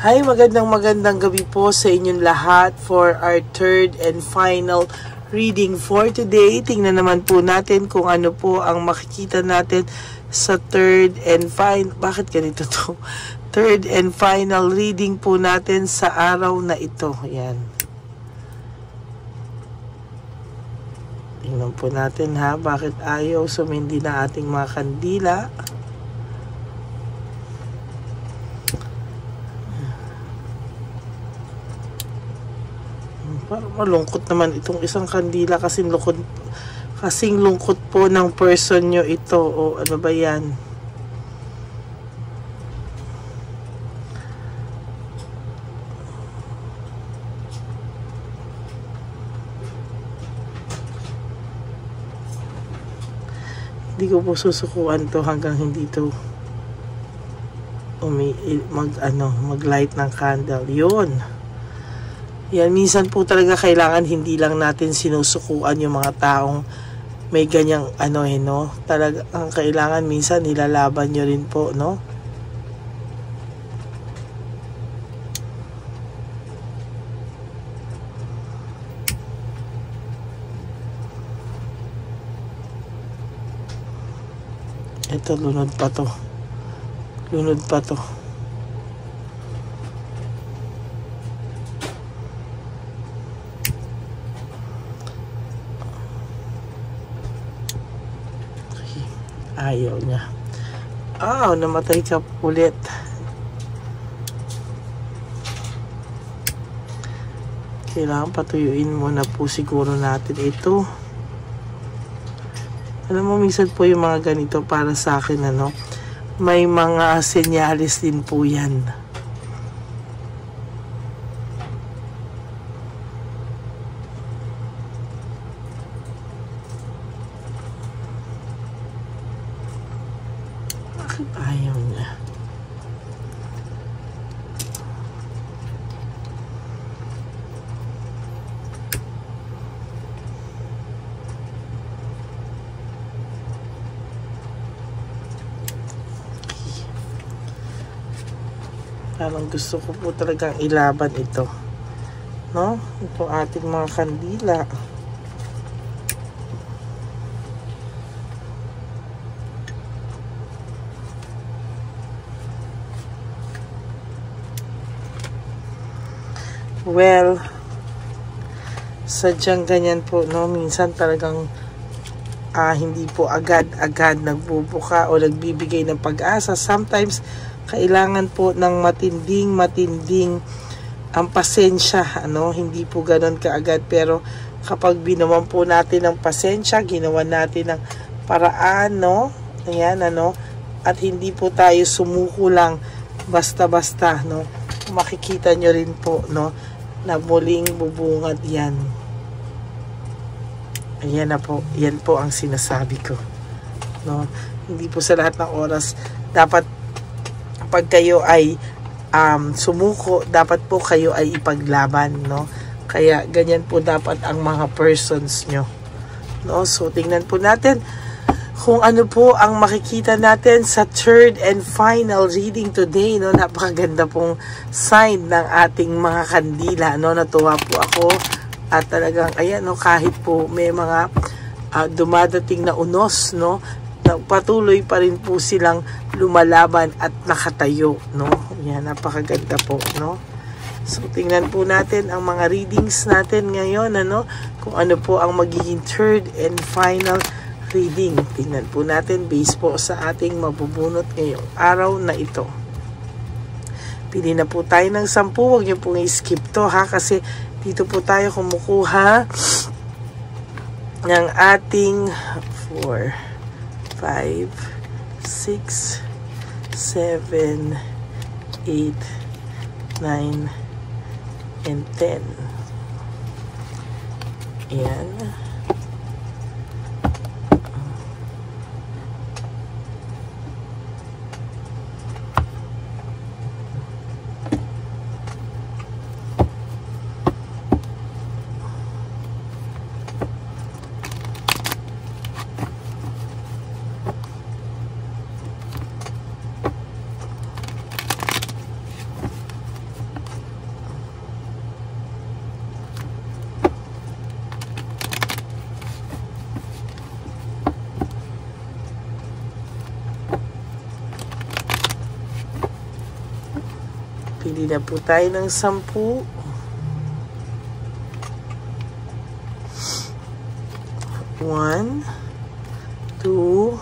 Hi, magandang gabi po sa inyong lahat for our third and final reading for today. Tingnan naman po natin kung ano po ang makikita natin sa third and final. Bakit ganito to? Third and final reading po natin sa araw na ito. Yan. Tingnan po natin ha, bakit ayaw sumindi na ating mga kandila. Parang malungkot naman itong isang kandila, kasing lungkot po ng person nyo ito. O ano ba yan? Hindi ko po susukuan to hanggang hindi to mag-light ng candle. Yun. Yan, minsan po talaga kailangan hindi lang natin sinusukuan yung mga taong may ganyang no? Talaga ang kailangan minsan nilalaban nyo rin po, no? Ito, lunod pa to. Lunod pa to. Ayaw niya. Namatay ka ulit. Kailangan patuyuin muna po siguro natin ito. Alam mo, minsan po yung mga ganito para sa akin, may mga senyalis din po yan. Ayaw niya. Parang gusto ko po talagang ilaban ito, no? Ito ating mga kandila. Well, sadyang ganyan po, no? Minsan talagang hindi po agad-agad nagbubuka o nagbibigay ng pag-asa. Sometimes, kailangan po ng matinding ang pasensya, Hindi po ganun kaagad. Pero kapag binawan po natin ng pasensya, ginawa natin ng paraan, no? Ayan, At hindi po tayo sumuko lang basta-basta, no? Makikita nyo rin po, no? Na muling bubungad yan. Ayan na po. Yan po ang sinasabi ko, no? Hindi po sa lahat ng oras dapat pag kayo ay sumuko, dapat po kayo ay ipaglaban, no? Kaya ganyan po dapat ang mga persons nyo, no? So tingnan po natin kung ano po ang makikita natin sa third and final reading today, no? Napakaganda pong sign ng ating mga kandila, no? Natuwa po ako at talagang ayan, no, kahit po may mga dumadating na unos, no, patuloy pa rin po silang lumalaban at nakatayo, no? Yan, napakaganda po, no? So tingnan po natin ang mga readings natin ngayon, kung ano po ang magiging third and final reading. Tingnan po natin based po sa ating mabubunot ngayong araw na ito. Pili na po tayo ng 10. Huwag niyo pong i-skip to, ha, kasi dito po tayo kumukuha ng ating 4, 5, 6, 7, 8, 9, and 10. Ayan. Pili na po tayo ng 10. 1, 2,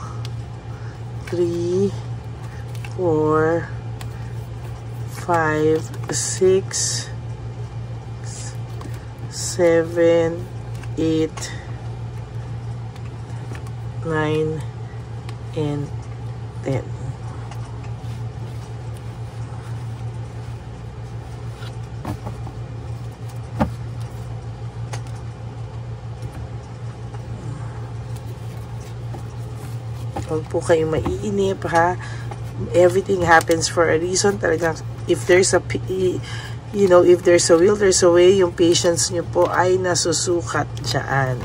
3, 4, 5, 6, 7, 8, 9, and 10. Huwag po kayong maiinip, ha? Everything happens for a reason. Talagang, if there's a, if there's a will, there's a way. Yung patience nyo po ay nasusukat dyan.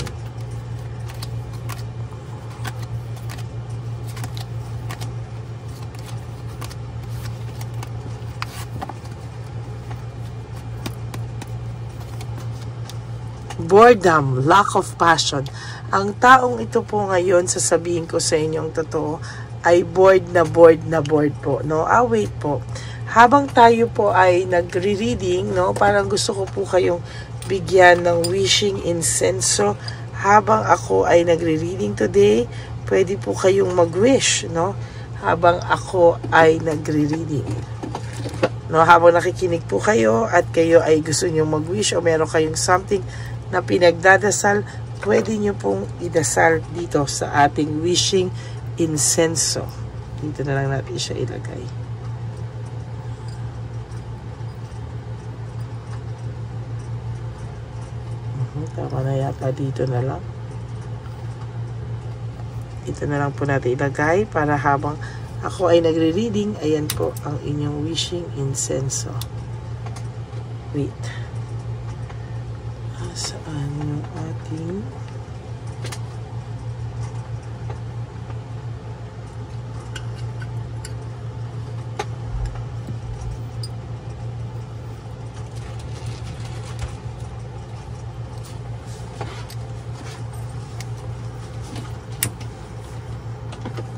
Boredom, lack of passion. Ang taong ito po ngayon, sasabihin ko sa inyo ang totoo, ay bored na bored po, no? Wait po. Habang tayo po ay nagre-reading, no? Parang gusto ko po kayong bigyan ng wishing incenso. Habang ako ay nagre-reading today, pwede po kayong mag-wish, no? Habang ako ay nagre-reading. No, habang nakikinig po kayo at kayo ay gusto niyo mag-wish o meron kayong something na pinagdadasal, pwede nyo pong idasal dito sa ating wishing incenso. Dito na lang natin siya ilagay. Tama na yata, dito na lang. Dito na lang po natin ilagay para habang ako ay nagre-reading, ayan po ang inyong wishing incenso. Wait. Saan yung ating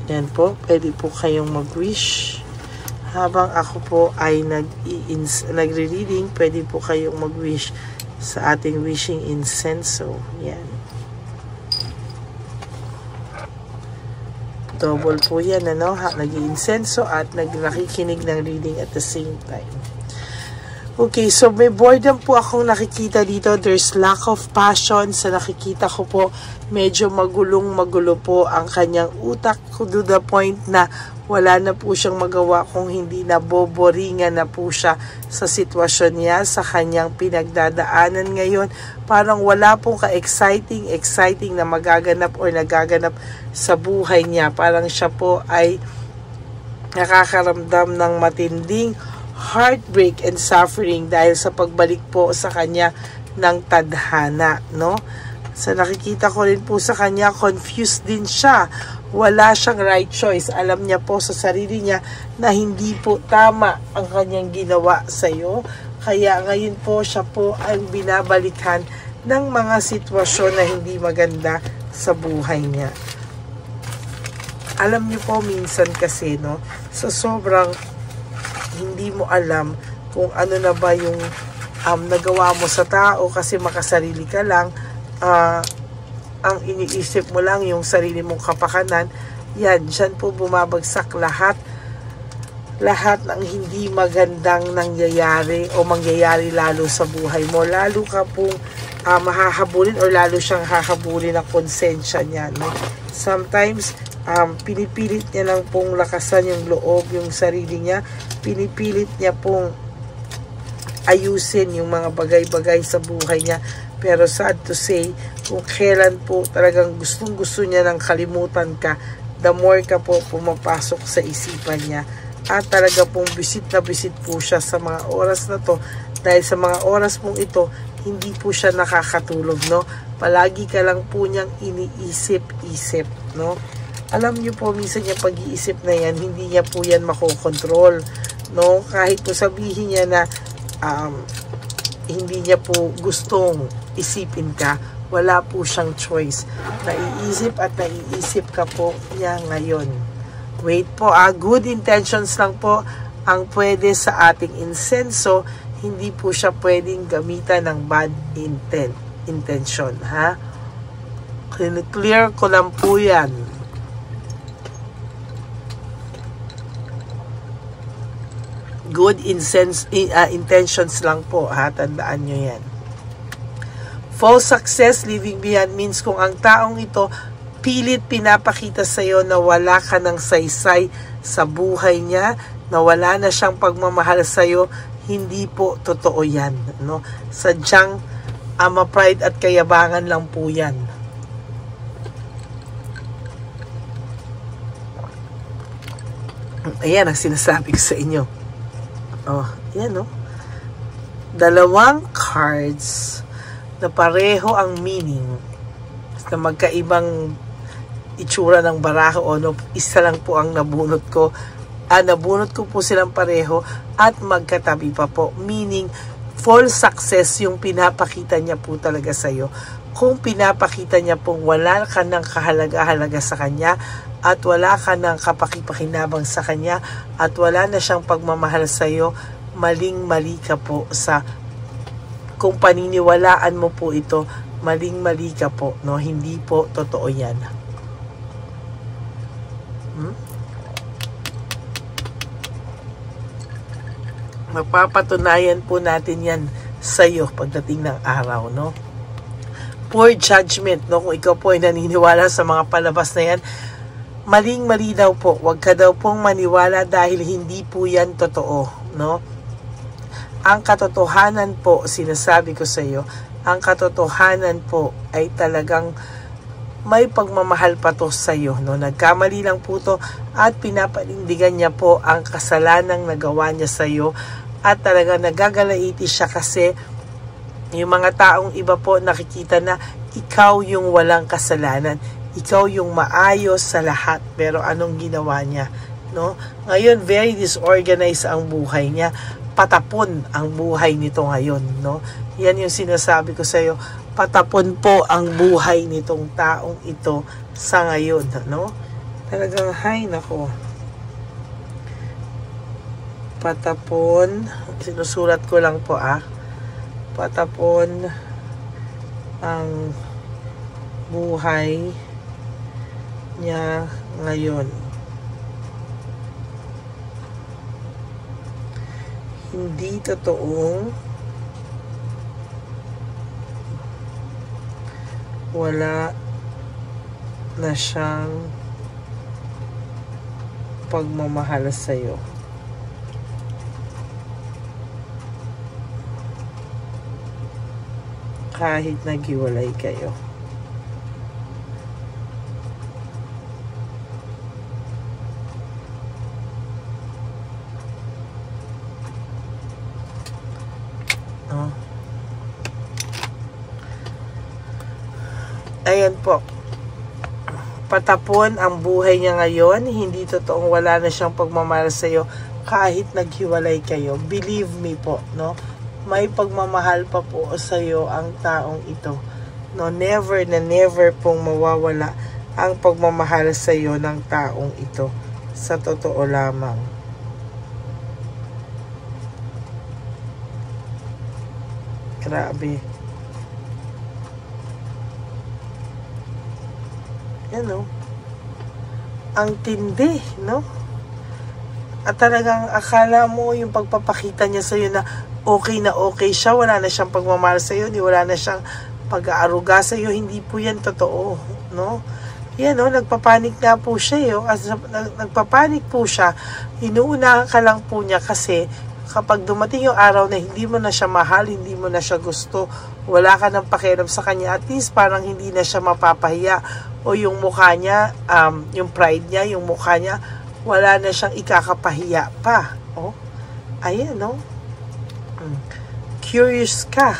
yan po, pwede po kayong mag-wish. Habang ako po ay nagre-reading, pwede po kayong mag-wish sa ating wishing incenso. Yan. Double po yan, ano? Nag-incenso at nakikinig ng reading at the same time. Okay, so may boredom po akong nakikita dito. There's lack of passion. Sa nakikita ko po, medyo magulo po ang kanyang utak to the point na wala na po siyang magawa kung hindi naboboringan na po siya sa sitwasyon niya, sa kanyang pinagdadaanan ngayon. Parang wala pong ka-exciting na magaganap or nagaganap sa buhay niya. Parang siya po ay nakakaramdam ng matinding heartbreak and suffering dahil sa pagbalik po sa kanya ng tadhana, no? Sa nakikita ko rin po sa kanya, confused din siya. Wala siyang right choice. Alam niya po sa sarili niya na hindi po tama ang kanyang ginawa sa iyo. Kaya ngayon po siya po ang binabalikan ng mga sitwasyon na hindi maganda sa buhay niya. Alam niyo po minsan kasi, no, sa sobrang hindi mo alam kung ano na ba yung nagawa mo sa tao kasi makasarili ka lang, ang iniisip mo lang yung sarili mong kapakanan. Yan, dyan po bumabagsak lahat ng hindi magandang nangyayari o mangyayari lalo sa buhay mo. Lalo ka pong mahahabulin or lalo siyang hahabulin ang konsensya niya, no? Sometimes pinipilit niya lang pong lakasan yung loob, yung sarili niya. Pinipilit niya pong ayusin yung mga bagay-bagay sa buhay niya. Pero sad to say, kung kailan po talagang gustong-gusto niya nang kalimutan ka, the more ka po pumapasok sa isipan niya. At talaga pong bisit na bisit po siya sa mga oras na to. Dahil sa mga oras pong ito, hindi po siya nakakatulog, no? Palagi ka lang po niyang iniisip-isip, no? Alam niyo po, minsan yung pag-iisip na yan, hindi niya po yan makokontrol, no? Kahit po sabihin niya na hindi niya po gustong isipin ka, wala po siyang choice. Naiisip at naiisip ka po niya ngayon. Wait po, good intentions lang po ang pwede sa ating insenso, hindi po siya pwedeng gamitan ng bad intention, ha? Clear ko lang po yan. Good intentions lang po, ha? Tandaan nyo yan. False success, leaving behind means kung ang taong ito pilit pinapakita sa iyo na wala ka ng saysay sa buhay niya, na wala na siyang pagmamahal sa iyo, hindi po totoo yan, no? Sadyang pride at kayabangan lang po yan. Ayan ang sinasabi ko sa inyo. Oh, yan, no? Dalawang cards na pareho ang meaning, na magkaibang itsura ng baraho, o no, isa lang po ang nabunot ko. Nabunot ko po silang pareho at magkatabi pa po. Meaning, false success yung pinapakita niya po talaga sa'yo. Kung pinapakita niya pong wala ka ng kahalaga-halaga sa kanya, at wala ka ng kapakipakinabang sa kanya, at wala na siyang pagmamahal sa'yo, maling-mali ka po sa, kung paniniwalaan mo po ito, maling-mali ka po, no? Hindi po totoo yan. Magpapatunayan po natin yan sa'yo pagdating ng araw, no? Poor judgment, no? Kung ikaw po ay naniniwala sa mga palabas na yan, maling-mali daw po. Huwag ka daw pong maniwala dahil hindi po yan totoo, no? Ang katotohanan po, sinasabi ko sa iyo, ang katotohanan po ay talagang may pagmamahal pa to sa iyo, no? Nagkamali lang po to at pinapanindigan niya po ang kasalanang nagawa niya sa iyo, at talagang nagagalaiti siya kasi yung mga taong iba po nakikita na ikaw yung walang kasalanan, ikaw yung maayos sa lahat, pero anong ginawa niya, no? Ngayon very disorganized ang buhay niya, patapon ang buhay nito ngayon, no? Yan yung sinasabi ko sa iyo, patapon po ang buhay nitong taong ito sa ngayon, no? Talagang hay nako. Patapon, sinusulat ko lang po patapon ang buhay niya ngayon. Hindi totoong wala na siyang pagmamahal sa iyo. Kahit naghiwalay kayo. Ayan po. Patapon ang buhay niya ngayon. Hindi totoong wala na siyang pagmamahal sa iyo kahit naghiwalay kayo. Believe me po, no? May pagmamahal pa po sa iyo ang taong ito. No, never na never pong mawawala ang pagmamahal sa iyo ng taong ito. Sa totoo lamang. Grabe. Yan, no? Ang tindi, no? At talagang akala mo yung pagpapakita niya sa'yo na okay siya, wala na siyang pagmamahal sa'yo, wala na siyang pag-aaruga sa'yo, hindi po yan totoo, no? Yan, no? Nagpapanik nga po siya, nagpapanik po siya, inuunahan ka lang po niya kasi kapag dumating yung araw na hindi mo na siya mahal, hindi mo na siya gusto, wala ka ng pakialam sa kanya, at least parang hindi na siya mapapahiya, o yung mukha niya, yung pride niya, yung mukha niya, wala na siyang ikakapahiya pa. Oh, ayan, no? Curious ka.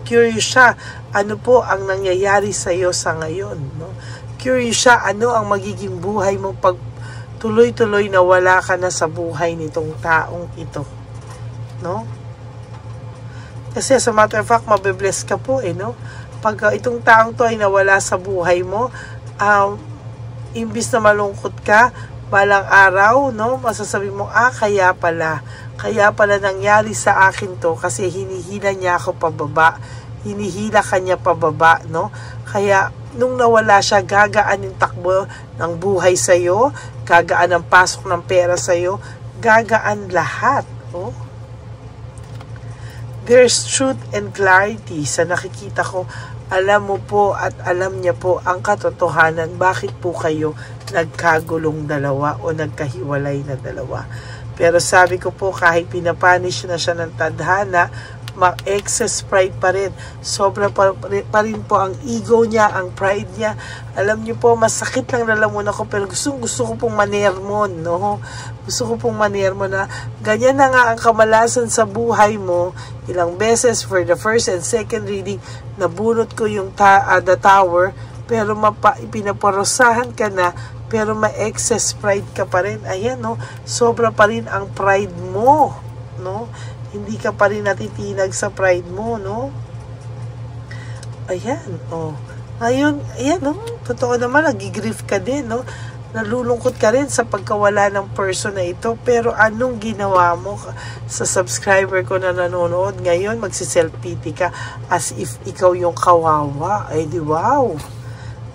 Curious siya. Ano po ang nangyayari sa iyo sa ngayon, no? Curious siya, ano ang magiging buhay mo pag tuloy-tuloy na wala ka na sa buhay nitong taong ito, no? Kasi sa matter of fact, mabibless ka po, no? Pag itong taong to ay nawala sa buhay mo, imbis na malungkot ka, balang araw, no, masasabi mo, kaya pala nangyari sa akin to kasi hinihila niya ako pababa, hinihila kanya pababa, no, kaya nung nawala siya, gagaan yung takbo ng buhay sa'yo, gagaan ang pasok ng pera sa'yo, gagaan lahat, oh. There's truth and clarity sa nakikita ko. Alam mo po at alam niya po ang katotohanan. Bakit po kayo nagkagulong dalawa o nagkahiwalay na dalawa? Pero sabi ko po, kahit pinapanish na siya ng tadhana, ma-excess pride pa rin. Sobra pa rin po ang ego niya, ang pride niya. Alam niyo po, masakit lang lalamunan ako, pero gusto ko pong manermon, no? Gusto ko pong manermon na ganyan na nga ang kamalasan sa buhay mo. Ilang beses for the first and second reading, nabunot ko yung the tower, pero pinaparosahan ka na, pero ma-excess pride ka pa rin. Ayan, no? Sobra pa rin ang pride mo, no? Hindi ka pa rin natitinag sa pride mo, no? Ayan, oh. Ngayon, ayan, no? Totoo naman, nagigrief ka din, no? Nalulungkot ka rin sa pagkawala ng person na ito. Pero anong ginawa mo sa subscriber ko na nanonood ngayon? Magsiself-pity ka as if ikaw yung kawawa. Ay, di wow!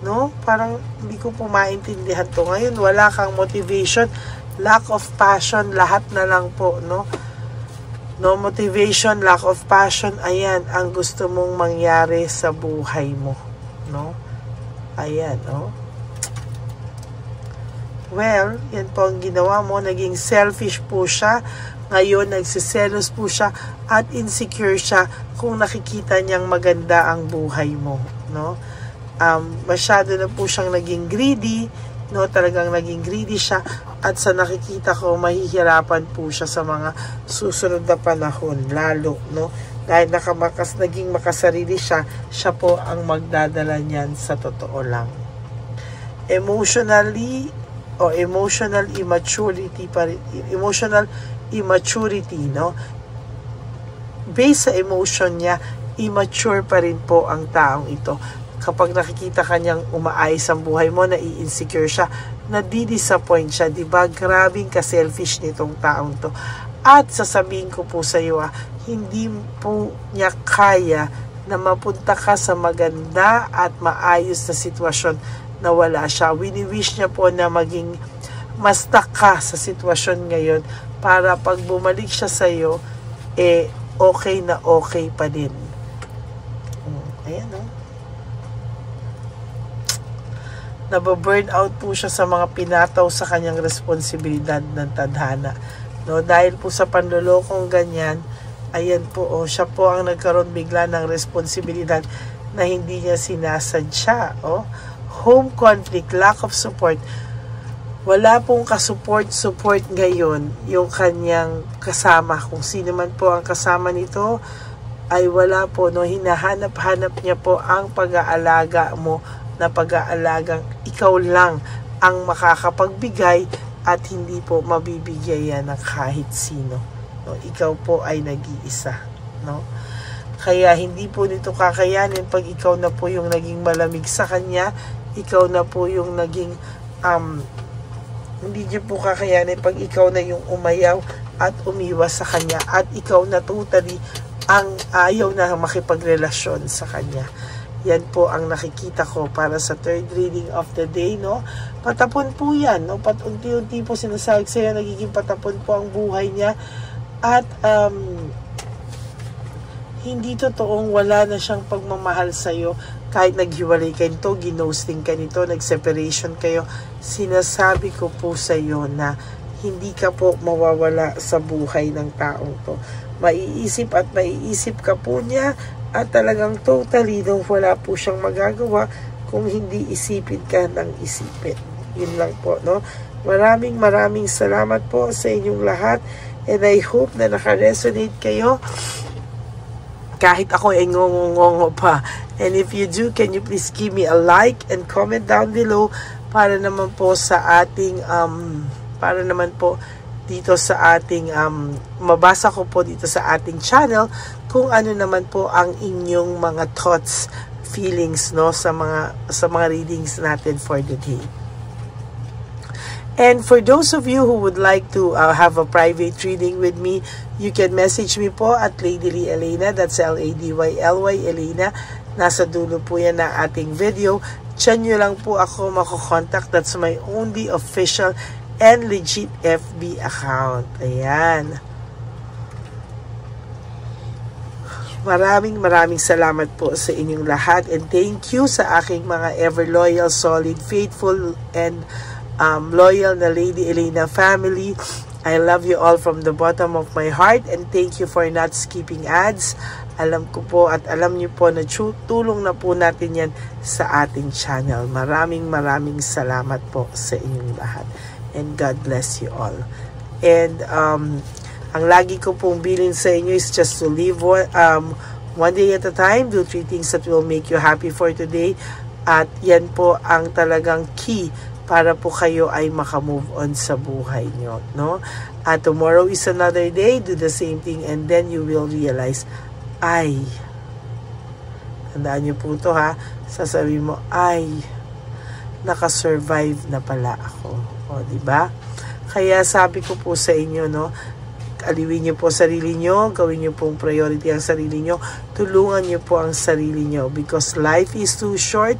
No? Parang hindi ko po maintindihan to. Ngayon, wala kang motivation, lack of passion, lahat na lang po, no? No motivation, lack of passion, ayan ang gusto mong mangyari sa buhay mo, no? Ayan, no? Well, yan po ang ginawa mo, naging selfish po siya, ngayon nagsiselos po siya at insecure siya kung nakikita niyang maganda ang buhay mo, no? Masyado na po siyang naging greedy, no, talagang naging greedy siya, at sa nakikita ko, mahihirapan po siya sa mga susunod na panahon, lalo, no, dahil naging makasarili siya, siya po ang magdadala niyan sa totoo lang. Emotionally, o emotional immaturity, no, based sa emotion niya, immature pa rin po ang taong ito. Kapag nakikita kanyang umaayos ang buhay mo, nai-insecure siya, nadi-disappoint siya, diba? Grabing ka-selfish nitong taong to. At sasabihin ko po sa iyo, hindi po niya kaya na mapunta ka sa maganda at maayos na sitwasyon na wala siya. Wini-wish niya po na maging mas ka sa sitwasyon ngayon para pag bumalik siya sa iyo, okay na okay pa din. Ayan, no? Nababurn out po siya sa mga pinataw sa kanyang responsibilidad ng tadhana, no? Dahil po sa panlolokong ganyan, ayan po, siya po ang nagkaroon bigla ng responsibilidad na hindi niya sinasadya, home conflict, lack of support. Wala pong support ngayon yung kanyang kasama. Kung sino man po ang kasama nito, ay wala po, no? Hinahanap-hanap niya po ang pag-aalaga mo, na pag-aalagang ikaw lang ang makakapagbigay at hindi po mabibigay yan ng kahit sino, no? Ikaw po ay nag-iisa, no? Kaya hindi po nito kakayanin pag ikaw na po yung naging malamig sa kanya, ikaw na po yung naging hindi niya po kakayanin pag ikaw na yung umayaw at umiwas sa kanya, at ikaw na totally ang ayaw na makipagrelasyon sa kanya. Yan po ang nakikita ko para sa third reading of the day, no? Patapon po yan, no? Unti-unti po sinasawag sa'yo, nagiging patapon po ang buhay niya. At hindi totoong wala na siyang pagmamahal sa'yo. Kahit naghiwalay kayo nito, ginosting ka nito, nag-separation kayo, sinasabi ko po sa'yo na hindi ka po mawawala sa buhay ng taong to. Maiisip at maiisip ka po niya, at talagang totally wala po siyang magagawa kung hindi isipin ka ng isipin. Yun lang po, no? Maraming salamat po sa inyong lahat, and I hope na naka-resonate kayo kahit ako ay ngongongongo pa. And if you do, can you please give me a like and comment down below para naman po sa ating dito sa ating mabasa ko po dito sa ating channel kung ano naman po ang inyong mga thoughts, feelings, no, sa mga readings natin for the day. And for those of you who would like to have a private reading with me, you can message me po at Lady Lee Elena. That's LADYLY Elena. Nasa dulo po yan ng ating video. Diyan nyo lang po ako makokontak. That's my only official and legit FB account. Ayan. Maraming salamat po sa inyong lahat. And thank you sa aking mga ever loyal, solid, faithful, and loyal na Lady Elena family. I love you all from the bottom of my heart, and thank you for not skipping ads. Alam ko po at alam niyo po na tulong na po natin yan sa ating channel. Maraming salamat po sa inyong lahat, and God bless you all. And ang lagi ko pong bilin sa inyo is just to live one day at a time. Do 3 things that will make you happy for today, at yan po ang talagang key para po kayo ay makamove on sa buhay nyo, no? At tomorrow is another day. Do the same thing, and then you will realize, tandaan nyo po to ha, sasabihin mo, nakasurvive na pala ako. O, diba? Kaya sabi ko po sa inyo, no, aliwin nyo po sarili nyo, gawin nyo pong priority ang sarili nyo, tulungan nyo po ang sarili nyo, because life is too short.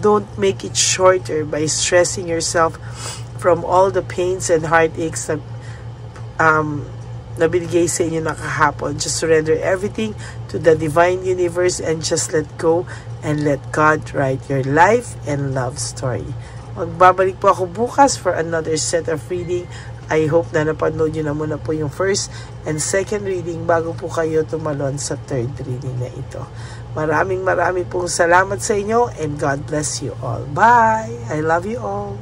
Don't make it shorter by stressing yourself from all the pains and heartaches na nabigay sa inyo na kahapon. Just surrender everything to the divine universe and just let go and let God write your life and love story. Magbabalik po ako bukas for another set of reading. I hope na napanood nyo na muna po yung first and second reading bago po kayo tumalon sa third reading na ito. Maraming pong salamat sa inyo, and God bless you all. Bye! I love you all.